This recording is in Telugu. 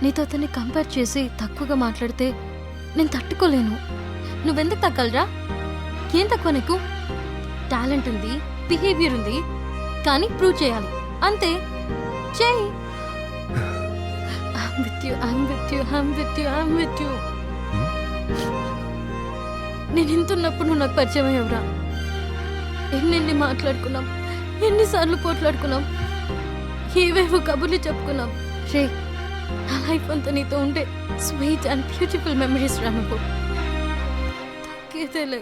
నీతో అతన్ని కంపేర్ చేసి తక్కువగా మాట్లాడితే నేను తట్టుకోలేను. నువ్వెందుకు తగ్గలరా? ఏం తక్కువ నీకు? టాలెంట్ ఉంది, బిహేవియర్ ఉంది, కానీ ప్రూవ్ చేయాలి అంతే. చేయి. నేను ఇంతున్నప్పుడు నువ్వు నాకు పరిచయం అయ్యవరా. ఎన్నెన్ని మాట్లాడుకున్నాం, ఎన్నిసార్లు పోట్లాడుకున్నాం, ఏవేవో కబుర్లు చెప్పుకున్నాం. రే, నా లైఫ్ అంతా నీతో ఉండే స్వీట్ అండ్ బ్యూటిఫుల్ మెమరీస్ రా. నువ్వు తగ్గేదేలే.